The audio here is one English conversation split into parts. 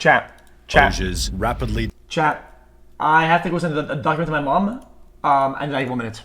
Chat. Closures rapidly Chat. I have to go send a document to my mom. And like 1 minute.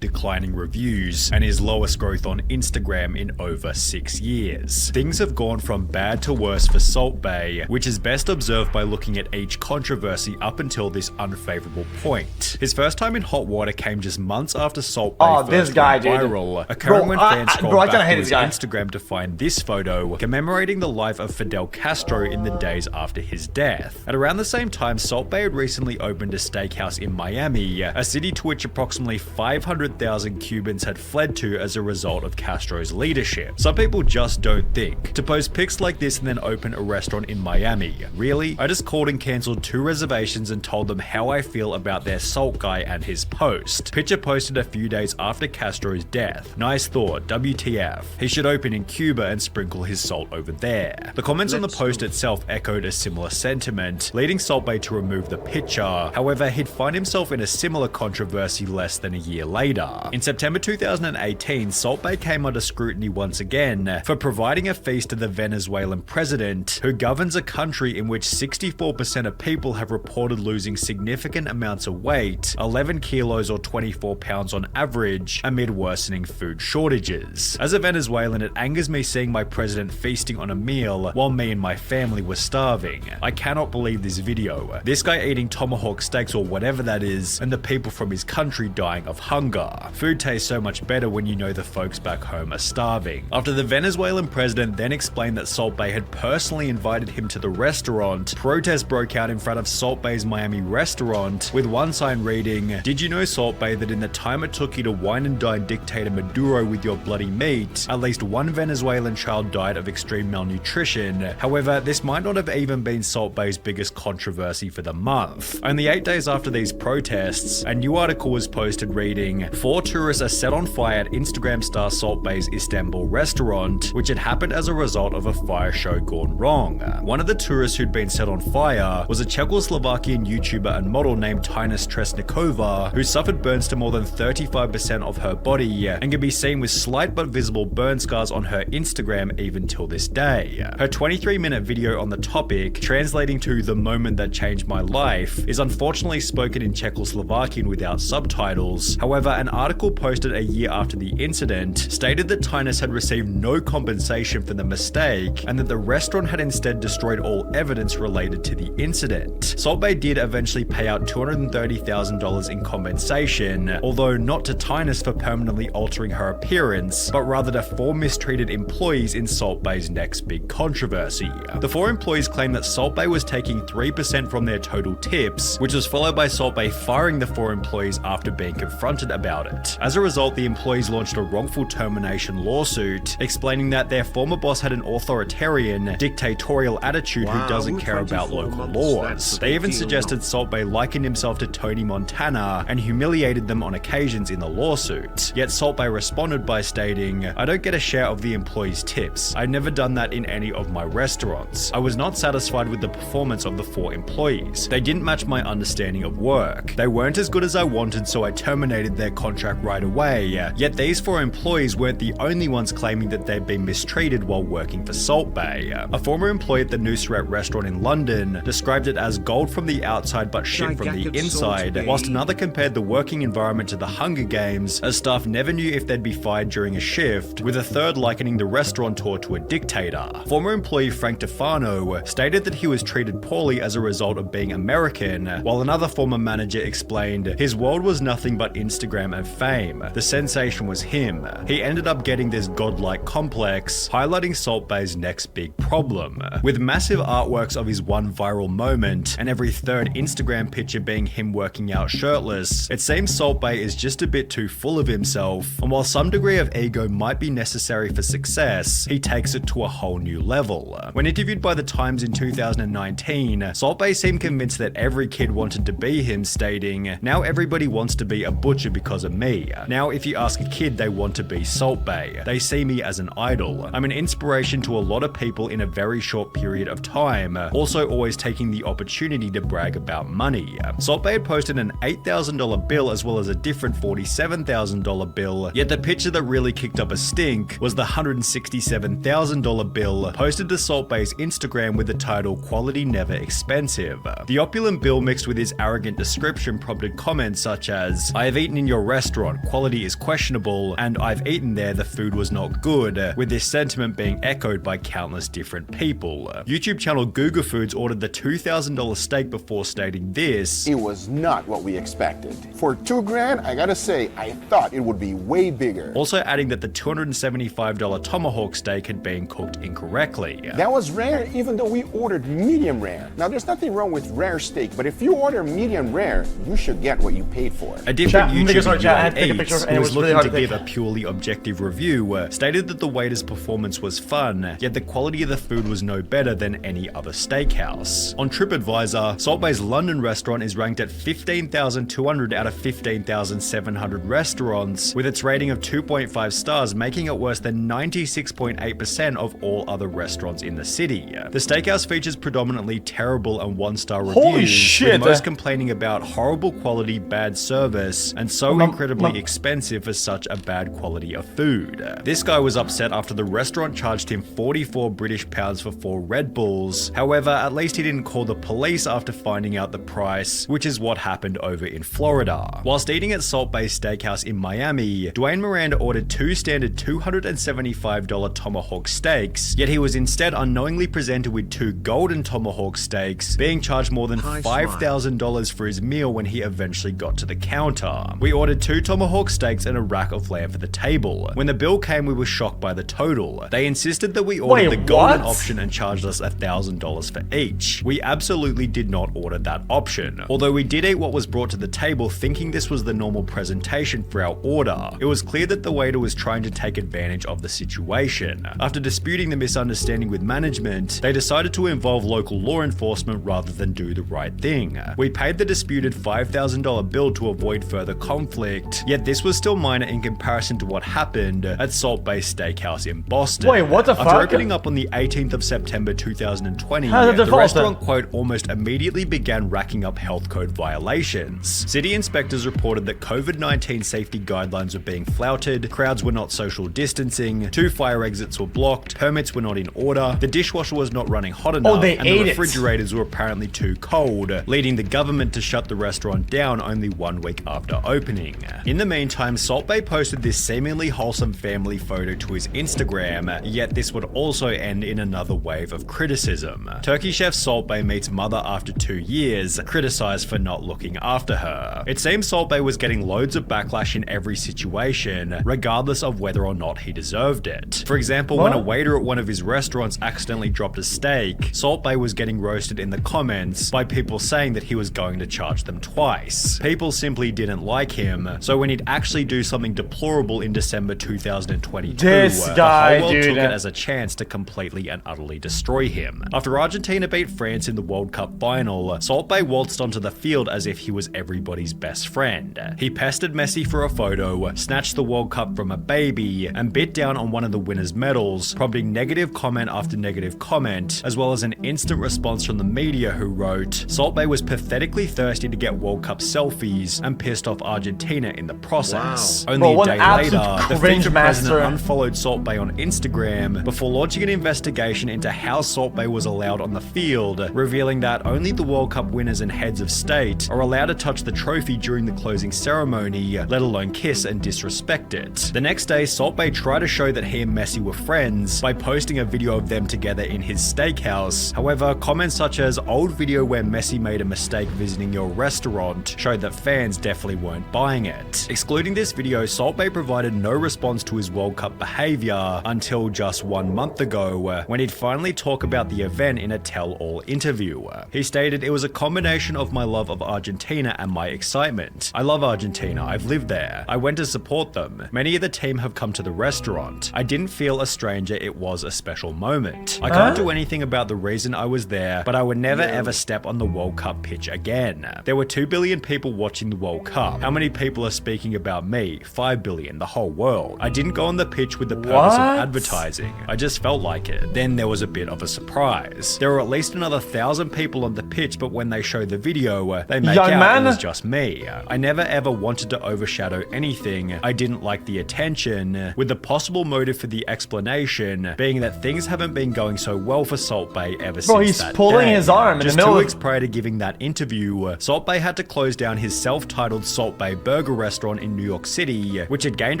declining reviews and his lowest growth on Instagram in over 6 years. Things have gone from bad to worse for Salt Bae, which is best observed by looking at each controversy up until this unfavorable point. His first time in hot water came just months after Salt Bae first went viral, occurring when fans scrolled back to his Instagram to find this photo commemorating the life of Fidel Castro in the days after his death. At around the same time, Salt Bae had recently opened a steakhouse in Miami, a city to which approximately 500,000 Cubans had fled to as a result of Castro's leadership. Some people just don't think. To post pics like this and then open a restaurant in Miami. Really? I just called and cancelled 2 reservations and told them how I feel about their salt guy and his post. Picture posted a few days after Castro's death. Nice thought, WTF. He should open in Cuba and sprinkle his salt over there. The comments on the post itself echoed a similar sentiment, leading Salt Bae to remove the picture. However, he'd find himself in a similar controversy less than a year later. In September 2018, Salt Bae came under scrutiny once again for providing a feast to the Venezuelan president, who governs a country in which 64% of people have reported losing significant amounts of weight, 11 kilos or 24 pounds on average, amid worsening food shortages. As a Venezuelan, it angers me seeing my president feasting on a meal while me and my family were starving. I cannot believe this video. This guy eating tomahawk steaks or whatever that is, and the people from his country dying of hunger. Food tastes so much better when you know the folks back home are starving. After the Venezuelan president then explained that Salt Bae had personally invited him to the restaurant, protests broke out in front of Salt Bae's Miami restaurant, with one sign reading, "Did you know, Salt Bae, that in the time it took you to wine and dine dictator Maduro with your bloody meat, at least one Venezuelan child died of extreme malnutrition?" However, this might not have even been Salt Bae's biggest controversy for the month. Only 8 days after these protests, a new article was posted reading, 4 tourists are set on fire at Instagram star Salt Bae's Istanbul restaurant, which had happened as a result of a fire show gone wrong. One of the tourists who'd been set on fire was a Czechoslovakian YouTuber and model named Tina Stresnikova, who suffered burns to more than 35% of her body and can be seen with slight but visible burn scars on her Instagram even till this day. Her 23-minute video on the topic, translating to "the moment that changed my life," is unfortunately spoken in Czechoslovakian without subtitles. However, an article posted a year after the incident stated that Tinus had received no compensation for the mistake and that the restaurant had instead destroyed all evidence related to the incident. Salt Bae did eventually pay out $230,000 in compensation, although not to Tinus for permanently altering her appearance, but rather to 4 mistreated employees in Salt Bae's next big controversy. The 4 employees claimed that Salt Bae was taking 3% from their total tips, which was followed by Salt Bae firing the 4 employees after being confronted about it. As a result, the employees launched a wrongful termination lawsuit, explaining that their former boss had an authoritarian, dictatorial attitude who doesn't care about local laws. They even suggested Salt Bae likened himself to Tony Montana and humiliated them on occasions in the lawsuit. Yet Salt Bae responded by stating, "I don't get a share of the employees' tips. I've never done that in any of my restaurants. I was not satisfied with the performance of the 4 employees. They didn't match my understanding of work. They weren't as good as I wanted, so I terminated their contract right away." Yet these 4 employees weren't the only ones claiming that they'd been mistreated while working for Salt Bae. A former employee at the Nusret restaurant in London described it as gold from the outside but shit from the inside, whilst another compared the working environment to the Hunger Games, as staff never knew if they'd be fired during a shift, with a third likening the restaurateur to a dictator. Former employee Frank Tefano stated that he was treated poorly as a result of being American, while another former manager explained his world was nothing but Instagram and fame. The sensation was him. He ended up getting this godlike complex, highlighting Salt Bae's next big problem. With massive artworks of his one viral moment, and every 3rd Instagram picture being him working out shirtless, it seems Salt Bae is just a bit too full of himself, and while some degree of ego might be necessary for success, he takes it to a whole new level. When interviewed by The Times in 2019, Salt Bae seemed convinced that every kid wanted to be him, stating, "Now everybody wants to be a butcher because because of me. Now, if you ask a kid, they want to be Salt Bae. They see me as an idol. I'm an inspiration to a lot of people in a very short period of time, also always taking the opportunity to brag about money. Salt Bae had posted an $8,000 bill as well as a different $47,000 bill, yet the picture that really kicked up a stink was the $167,000 bill posted to Salt Bae's Instagram with the title "Quality Never Expensive." The opulent bill mixed with his arrogant description prompted comments such as, "I have eaten in your restaurant, quality is questionable," and "I've eaten there, the food was not good," with this sentiment being echoed by countless different people. YouTube channel Google Foods ordered the $2,000 steak before stating this: "It was not what we expected. For $2,000, I gotta say, I thought it would be way bigger." Also adding that the $275 tomahawk steak had been cooked incorrectly. "That was rare even though we ordered medium rare. Now there's nothing wrong with rare steak, but if you order medium rare, you should get what you paid for." A different YouTuber, Eats, who was looking to give a purely objective review, stated that the waiter's performance was fun, yet the quality of the food was no better than any other steakhouse. On TripAdvisor, Salt Bae's London restaurant is ranked at 15,200 out of 15,700 restaurants, with its rating of 2.5 stars, making it worse than 96.8% of all other restaurants in the city. The steakhouse features predominantly terrible and one-star reviews, with most complaining about horrible quality, bad service, and so incredibly expensive for such a bad quality of food. This guy was upset after the restaurant charged him 44 British pounds for 4 Red Bulls. However, at least he didn't call the police after finding out the price, which is what happened over in Florida. Whilst eating at Salt Bae Steakhouse in Miami, Dwayne Miranda ordered 2 standard $275 tomahawk steaks, yet he was instead unknowingly presented with 2 golden tomahawk steaks, being charged more than $5,000 for his meal when he eventually got to the counter. We ordered 2 tomahawk steaks and a rack of lamb for the table. When the bill came, we were shocked by the total. They insisted that we ordered the golden option and charged us $1,000 for each. We absolutely did not order that option. Although we did eat what was brought to the table thinking this was the normal presentation for our order, it was clear that the waiter was trying to take advantage of the situation. After disputing the misunderstanding with management, they decided to involve local law enforcement rather than do the right thing. We paid the disputed $5,000 bill to avoid further conflict, yet this was still minor in comparison to what happened at Salt Bae Steakhouse in Boston. Wait, what the fuck? After opening up on the 18th of September 2020, the restaurant, quote, almost immediately began racking up health code violations. City inspectors reported that COVID-19 safety guidelines were being flouted, crowds were not social distancing, 2 fire exits were blocked, permits were not in order, the dishwasher was not running hot enough, and the refrigerators were apparently too cold, leading the government to shut the restaurant down only 1 week after opening. In the meantime, Salt Bae posted this seemingly wholesome family photo to his Instagram, yet this would also end in another wave of criticism. Turkey chef Salt Bae meets mother after 2 years, criticized for not looking after her. It seems Salt Bae was getting loads of backlash in every situation, regardless of whether or not he deserved it. For example, when a waiter at one of his restaurants accidentally dropped a steak, Salt Bae was getting roasted in the comments by people saying that he was going to charge them twice. People simply didn't like him, so when he'd actually do something deplorable in December 2022, the whole world took it as a chance to completely and utterly destroy him. After Argentina beat France in the World Cup final, Salt Bae waltzed onto the field as if he was everybody's best friend. He pestered Messi for a photo, snatched the World Cup from a baby, and bit down on one of the winners' medals, prompting negative comment after negative comment, as well as an instant response from the media who wrote, "Salt Bae was pathetically thirsty to get World Cup selfies and pissed off Argentina in the process." Only a day later, the FIFA president unfollowed Salt Bae on Instagram before launching an investigation into how Salt Bae was allowed on the field, revealing that only the World Cup winners and heads of state are allowed to touch the trophy during the closing ceremony, let alone kiss and disrespect it. The next day, Salt Bae tried to show that he and Messi were friends by posting a video of them together in his steakhouse. However, comments such as "old video where Messi made a mistake visiting your restaurant" showed that fans definitely weren't buying it. Excluding this video, Salt Bae provided no response to his World Cup behavior until just 1 month ago, when he'd finally talk about the event in a tell-all interview. He stated, "It was a combination of my love of Argentina and my excitement. I love Argentina, I've lived there. I went to support them. Many of the team have come to the restaurant. I didn't feel a stranger, it was a special moment. I can't do anything about the reason I was there, but I would never ever step on the World Cup pitch again. There were 2 billion people watching the World Cup. How many people people are speaking about me, 5 billion, the whole world. I didn't go on the pitch with the purpose of advertising. I just felt like it. Then there was a bit of a surprise. There were at least another 1,000 people on the pitch, but when they showed the video, they make out it was just me. I never ever wanted to overshadow anything. I didn't like the attention, with the possible motive for the explanation being that things haven't been going so well for Salt Bae ever since that day. He's pulling his arm in the middle. 2 weeks prior to giving that interview, Salt Bae had to close down his self-titled Salt Bae burger restaurant in New York City, which had gained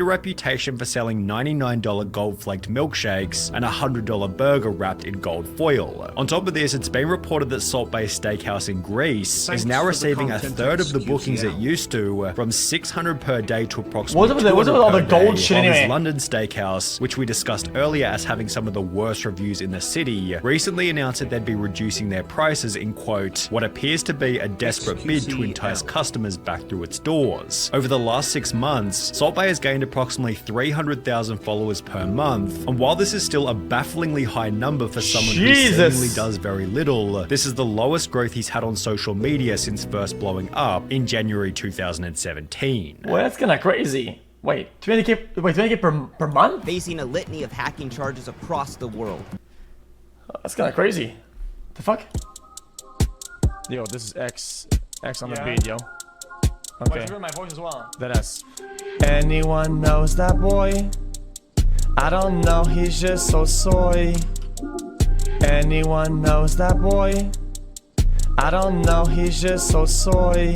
a reputation for selling $99 gold-flaked milkshakes and a $100 burger wrapped in gold foil. On top of this, it's been reported that Salt Bae Steakhouse in Greece is now receiving a third of the bookings it used to, from 600 per day to approximately 200 what's with all the per gold day, shit while anyway? his London steakhouse, which we discussed earlier as having some of the worst reviews in the city, recently announced that they'd be reducing their prices in, quote, what appears to be a desperate bid to entice customers back through its doors. Over the last 6 months, Salt Bae has gained approximately 300,000 followers per month, and while this is still a bafflingly high number for someone who seemingly does very little, this is the lowest growth he's had on social media since first blowing up in January 2017. Well, that's kinda crazy. Wait, 20K per month? Facing a litany of hacking charges across the world. That's kinda crazy. The fuck? Yo, this is X on the beat, yo. Okay. Wait, my voice as well. That ass. Anyone knows that boy? I don't know, he's just so soy. Anyone knows that boy? I don't know, he's just so soy.